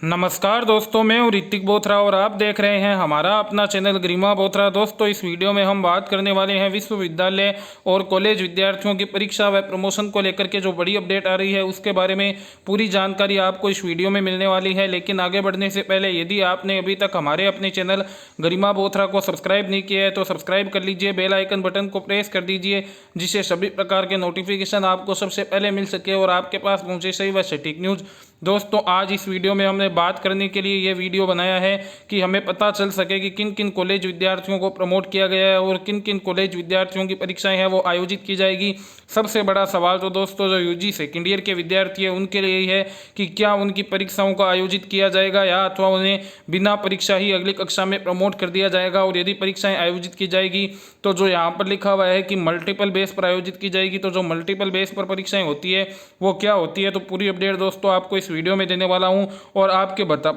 नमस्कार दोस्तों, मैं हूँ ऋतिक बोथरा और आप देख रहे हैं हमारा अपना चैनल गरिमा बोथरा। दोस्तों, इस वीडियो में हम बात करने वाले हैं विश्वविद्यालय और कॉलेज विद्यार्थियों की परीक्षा व प्रमोशन को लेकर के जो बड़ी अपडेट आ रही है उसके बारे में पूरी जानकारी आपको इस वीडियो में मिलने वाली है। लेकिन आगे बढ़ने से पहले यदि आपने अभी तक हमारे अपने चैनल गरिमा बोथरा को सब्सक्राइब नहीं किया है तो सब्सक्राइब कर लीजिए, बेल आइकन बटन को प्रेस कर दीजिए जिससे सभी प्रकार के नोटिफिकेशन आपको सबसे पहले मिल सके और आपके पास पहुँचे सही व सटीक न्यूज़। दोस्तों, आज इस वीडियो में हमने बात करने के लिए ये वीडियो बनाया है कि हमें पता चल सके कि किन किन कॉलेज विद्यार्थियों को प्रमोट किया गया है और किन किन कॉलेज विद्यार्थियों की परीक्षाएं हैं वो आयोजित की जाएगी। सबसे बड़ा सवाल तो दोस्तों जो यूजी सेकेंड ईयर के विद्यार्थी है उनके लिए ही है कि क्या उनकी परीक्षाओं का आयोजित किया जाएगा या अथवा उन्हें बिना परीक्षा ही अगली कक्षा में प्रमोट कर दिया जाएगा। और यदि परीक्षाएं आयोजित की जाएगी तो जो यहाँ पर लिखा हुआ है कि मल्टीपल बेस पर आयोजित की जाएगी, तो जो मल्टीपल बेस पर परीक्षाएं होती है वो क्या होती है, तो पूरी अपडेट दोस्तों आपको इस वीडियो में देने वाला हूं और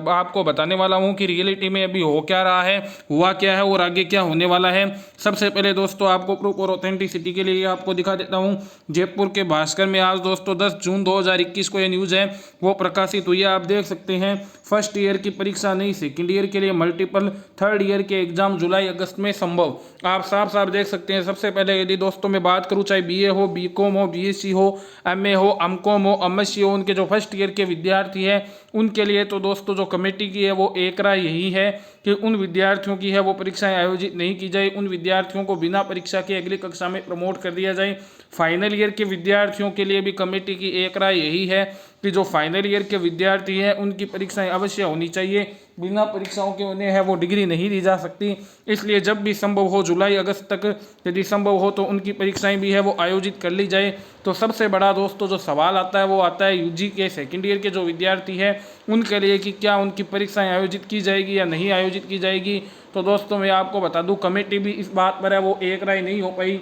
आपको बताने वाला हूं कि रियलिटी में अभी हो क्या रहा है, हुआ क्या है और आगे क्या होने वाला है। सबसे पहले दोस्तों आपको प्रूफ और ऑथेंटिसिटी के लिए आपको दिखा देता हूं। जयपुर के भास्कर में आज दोस्तों 10 जून 2021 को ये न्यूज़ है वो प्रकाशित हुई है। आप देख सकते हैं फर्स्ट ईयर की परीक्षा नहीं, सेकेंड ईयर के लिए मल्टीपल, थर्ड ईयर के एग्जाम जुलाई अगस्त में संभव। आप साफ साफ देख सकते हैं। सबसे पहले यदि दोस्तों मैं बात करूं, चाहे बीए हो, बीकॉम हो, बीएससी हो, एमए हो, एमकॉम हो, एमएससी हो, उनके जो फर्स्ट ईयर के विद्यार्थी हैं उनके लिए तो दोस्तों जो कमेटी की है वो एक राय यही है कि उन विद्यार्थियों की है वो परीक्षाएं आयोजित नहीं की जाए, उन विद्यार्थियों को बिना परीक्षा के अगली कक्षा में प्रमोट कर दिया जाए। फाइनल ईयर के विद्यार्थियों के लिए भी कमेटी की एक राय यही है कि जो फाइनल ईयर के विद्यार्थी हैं उनकी परीक्षाएं अवश्य होनी चाहिए, बिना परीक्षाओं के उन्हें है वो डिग्री नहीं दी जा सकती। इसलिए जब भी संभव हो जुलाई अगस्त तक यदि संभव हो तो उनकी परीक्षाएं भी है वो आयोजित कर ली जाए। तो सबसे बड़ा दोस्तों जो सवाल आता है वो आता है यूजी के सेकेंड ईयर के जो विद्यार्थी हैं उनके लिए कि क्या उनकी परीक्षाएं आयोजित की जाएगी या नहीं आयोजित की जाएगी। तो दोस्तों मैं आपको बता दूं, कमेटी भी इस बात पर है वो एक राय नहीं हो पाई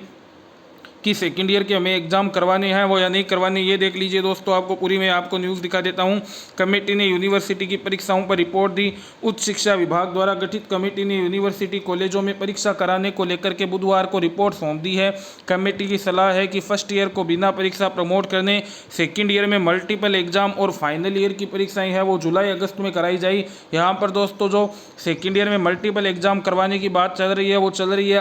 कि सेकेंड ईयर के हमें एग्जाम करवाने हैं वो या नहीं करवाने। ये देख लीजिए दोस्तों, आपको पूरी मैं आपको न्यूज़ दिखा देता हूँ। कमेटी ने यूनिवर्सिटी की परीक्षाओं पर रिपोर्ट दी। उच्च शिक्षा विभाग द्वारा गठित कमेटी ने यूनिवर्सिटी कॉलेजों में परीक्षा कराने को लेकर के बुधवार को रिपोर्ट सौंप दी है। कमेटी की सलाह है कि फर्स्ट ईयर को बिना परीक्षा प्रमोट करने, सेकेंड ईयर में मल्टीपल एग्जाम और फाइनल ईयर की परीक्षाएं हैं वो जुलाई अगस्त में कराई जाए। यहाँ पर दोस्तों जो सेकेंड ईयर में मल्टीपल एग्जाम करवाने की बात चल रही है वो चल रही है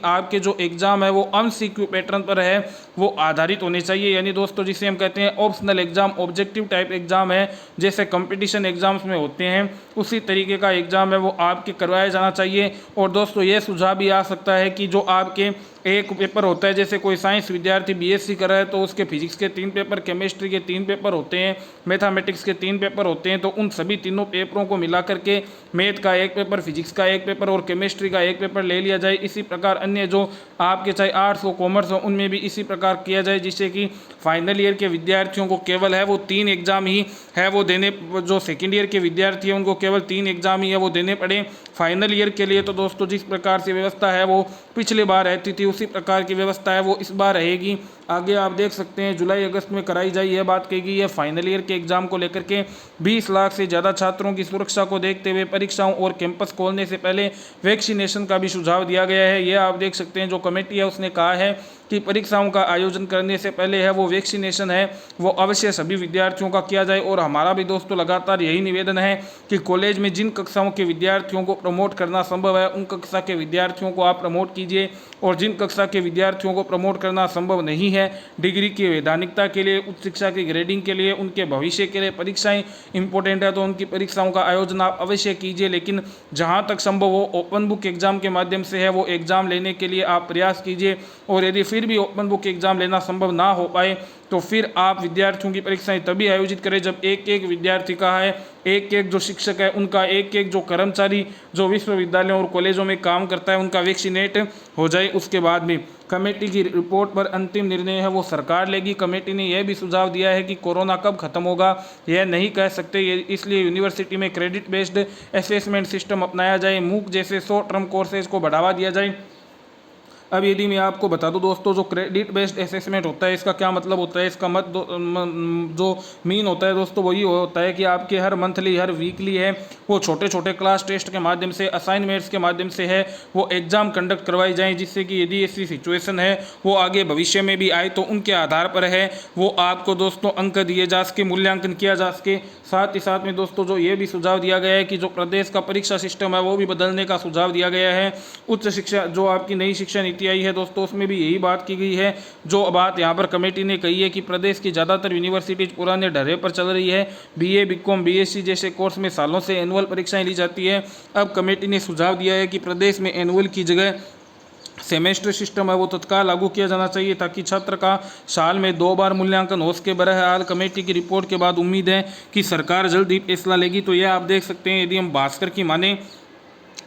आपके जो एग्जाम है वो एमसीक्यू पर है वो आधारित होने चाहिए। यानी दोस्तों जिसे हम कहते हैं optional exam, objective type exam है, जैसे कंपटीशन एग्जाम्स में होते हैं उसी तरीके का एग्जाम है वो आपके करवाया जाना चाहिए। और दोस्तों ये सुझाव भी आ सकता है कि जो आपके एक पेपर होता है, जैसे कोई साइंस विद्यार्थी बीएससी कर रहा है तो उसके फिजिक्स के 3 पेपर, केमिस्ट्री के 3 पेपर होते हैं, मैथमेटिक्स के 3 पेपर होते हैं, तो उन सभी तीनों पेपरों को मिला करके मैथ का 1 पेपर, फिजिक्स का 1 पेपर और केमिस्ट्री का 1 पेपर ले लिया जाए। इसी प्रकार अन्य जो आपके चाहे आर्ट्स हो, कॉमर्स हो, उनमें भी इसी प्रकार किया जाए जिससे कि फाइनल ईयर के विद्यार्थियों को केवल है वो 3 एग्जाम ही है वो देने, जो सेकेंड ईयर के विद्यार्थी हैं उनको केवल 3 एग्जाम ही है वो देने पड़े फाइनल ईयर के लिए। तो दोस्तों जिस प्रकार से व्यवस्था है वो पिछली बार रहती थी उसी प्रकार की व्यवस्था है वो इस बार रहेगी। आगे आप देख सकते हैं जुलाई अगस्त में कराई जाए यह बात कही गई है। फाइनल ईयर के एग्जाम को लेकर के 20 लाख से ज़्यादा छात्रों की सुरक्षा को देखते हुए परीक्षाओं और कैंपस खोलने से पहले वैक्सीनेशन का भी सुझाव दिया गया है। यह आप देख सकते हैं जो कमेटी है उसने कहा है कि परीक्षाओं का आयोजन करने से पहले है वो वैक्सीनेशन है वो अवश्य सभी विद्यार्थियों का किया जाए। और हमारा भी दोस्तों लगातार यही निवेदन है कि कॉलेज में जिन कक्षाओं के विद्यार्थियों को प्रमोट करना संभव है उन कक्षा के विद्यार्थियों को आप प्रमोट कीजिए और जिन कक्षा के विद्यार्थियों को प्रमोट करना संभव नहीं है, डिग्री की वैधानिकता के लिए, उच्च शिक्षा की ग्रेडिंग के लिए, उनके भविष्य के लिए परीक्षाएं इंपॉर्टेंट है तो उनकी परीक्षाओं का आयोजन आप अवश्य कीजिए। लेकिन जहां तक संभव हो ओपन बुक एग्जाम के माध्यम से है वो एग्जाम लेने के लिए आप प्रयास कीजिए। और यदि फिर भी ओपन बुक एग्जाम लेना संभव ना हो पाए तो फिर आप विद्यार्थियों की परीक्षाएं तभी आयोजित करें जब एक एक विद्यार्थी का है, एक एक जो शिक्षक है उनका, एक एक जो कर्मचारी जो विश्वविद्यालयों और कॉलेजों में काम करता है उनका वैक्सीनेट हो जाए। उसके बाद में कमेटी की रिपोर्ट पर अंतिम निर्णय है वो सरकार लेगी। कमेटी ने यह भी सुझाव दिया है कि कोरोना कब खत्म होगा यह नहीं कह सकते, इसलिए यूनिवर्सिटी में क्रेडिट बेस्ड असेसमेंट सिस्टम अपनाया जाए, मूक जैसे शॉर्ट टर्म कोर्सेज को बढ़ावा दिया जाए। अब यदि मैं आपको बता दूं दोस्तों, जो क्रेडिट बेस्ड असेसमेंट होता है इसका क्या मतलब होता है, इसका जो मीन होता है दोस्तों वही होता है कि आपके हर मंथली हर वीकली है वो छोटे छोटे क्लास टेस्ट के माध्यम से, असाइनमेंट्स के माध्यम से है वो एग्जाम कंडक्ट करवाई जाएं, जिससे कि यदि ऐसी सिचुएशन है वो आगे भविष्य में भी आए तो उनके आधार पर है वो आपको दोस्तों अंक दिए जा सके, मूल्यांकन किया जा सके। साथ ही साथ में दोस्तों जो ये भी सुझाव दिया गया है कि जो प्रदेश का परीक्षा सिस्टम है वो भी बदलने का सुझाव दिया गया है। उच्च शिक्षा जो आपकी नई शिक्षा नीति आई है दोस्तों उसमें भी यही बात की गई है। जो बात यहाँ पर कमेटी ने कही है कि प्रदेश की ज़्यादातर यूनिवर्सिटीज पुराने ढर्रे पर चल रही है, बीए, बीकॉम, बीएससी जैसे कोर्स में सालों से एनुअल परीक्षाएं ली जाती है। अब कमेटी ने सुझाव दिया है कि प्रदेश में एनुअल की जगह सेमेस्टर सिस्टम है वो तत्काल लागू किया जाना चाहिए, ताकि छात्र का साल में 2 बार मूल्यांकन हो सके। बहरहाल कमेटी की रिपोर्ट के बाद उम्मीद है कि सरकार जल्द ही फैसला लेगी। तो यह आप देख सकते हैं, यदि हम भास्कर की माने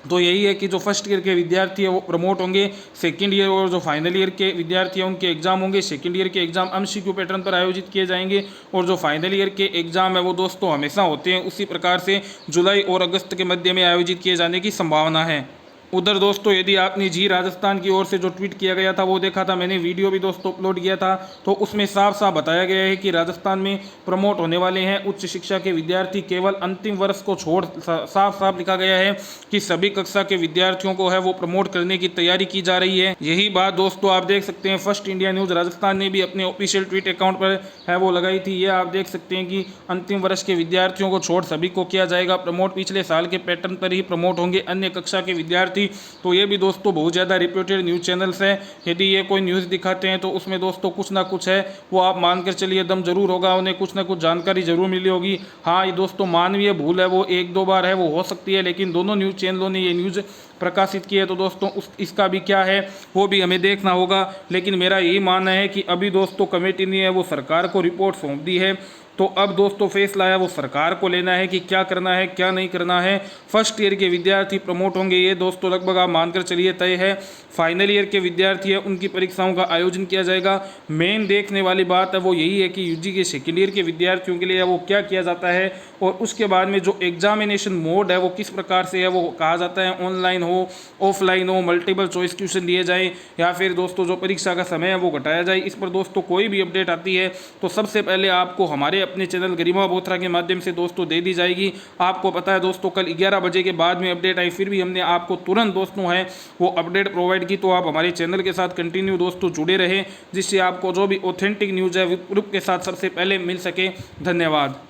तो यही है कि जो फर्स्ट ईयर के विद्यार्थी है वो प्रमोट होंगे, सेकंड ईयर और जो फाइनल ईयर के विद्यार्थी हैं उनके एग्जाम होंगे। सेकंड ईयर के एग्जाम एमसीक्यू पैटर्न पर आयोजित किए जाएंगे और जो फाइनल ईयर के एग्जाम है वो दोस्तों हमेशा होते हैं उसी प्रकार से जुलाई और अगस्त के मध्य में आयोजित किए जाने की संभावना है। उधर दोस्तों यदि आपने जी राजस्थान की ओर से जो ट्वीट किया गया था वो देखा था, मैंने वीडियो भी दोस्तों अपलोड किया था, तो उसमें साफ साफ बताया गया है कि राजस्थान में प्रमोट होने वाले हैं उच्च शिक्षा के विद्यार्थी केवल अंतिम वर्ष को छोड़ साफ साफ लिखा गया है कि सभी कक्षा के विद्यार्थियों को है वो प्रमोट करने की तैयारी की जा रही है। यही बात दोस्तों आप देख सकते हैं फर्स्ट इंडिया न्यूज़ राजस्थान ने भी अपने ऑफिशियल ट्वीट अकाउंट पर है वो लगाई थी। ये आप देख सकते हैं कि अंतिम वर्ष के विद्यार्थियों को छोड़ सभी को किया जाएगा प्रमोट, पिछले साल के पैटर्न पर ही प्रमोट होंगे अन्य कक्षा के विद्यार्थी। तो ये भी दोस्तों बहुत ज़्यादा रिप्यूटेड न्यूज़ चैनल्स हैं, यदि ये कोई न्यूज़ दिखाते हैं तो उसमें दोस्तों कुछ ना कुछ है वो आप मानकर चलिए दम जरूर होगा, उन्हें कुछ ना कुछ जानकारी जरूर मिली होगी। हाँ ये दोस्तों मानवीय भूल है वो 1-2 बार है वो हो सकती है, लेकिन दोनों न्यूज़ चैनलों ने ये न्यूज़ प्रकाशित की है तो दोस्तों इसका भी क्या है वो भी हमें देखना होगा। लेकिन मेरा यही मानना है कि अभी दोस्तों कमेटी ने है वो सरकार को रिपोर्ट सौंप दी है, तो अब दोस्तों फैसला है वो सरकार को लेना है कि क्या करना है क्या नहीं करना है। फर्स्ट ईयर के विद्यार्थी प्रमोट होंगे ये दोस्तों लगभग आप मानकर चलिए तय है। फाइनल ईयर के विद्यार्थी है उनकी परीक्षाओं का आयोजन किया जाएगा। मेन देखने वाली बात है वो यही है कि यूजी के सेकेंड ईयर के विद्यार्थियों के लिए वो क्या किया जाता है और उसके बाद में जो एग्जामिनेशन मोड है वो किस प्रकार से है वो कहा जाता है, ऑनलाइन हो ऑफलाइन हो, मल्टीपल चॉइस क्वेश्चन दिए जाए या फिर दोस्तों जो परीक्षा का समय है वो घटाया जाए। इस पर दोस्तों कोई भी अपडेट आती है तो सबसे पहले आपको हमारे अपने चैनल गरिमा बोथरा के माध्यम से दोस्तों दे दी जाएगी। आपको पता है दोस्तों कल 11 बजे के बाद में अपडेट आई, फिर भी हमने आपको तुरंत दोस्तों है वो अपडेट प्रोवाइड की। तो आप हमारे चैनल के साथ कंटिन्यू दोस्तों जुड़े रहें जिससे आपको जो भी ऑथेंटिक न्यूज़ है प्रूफ के साथ सबसे पहले मिल सके। धन्यवाद।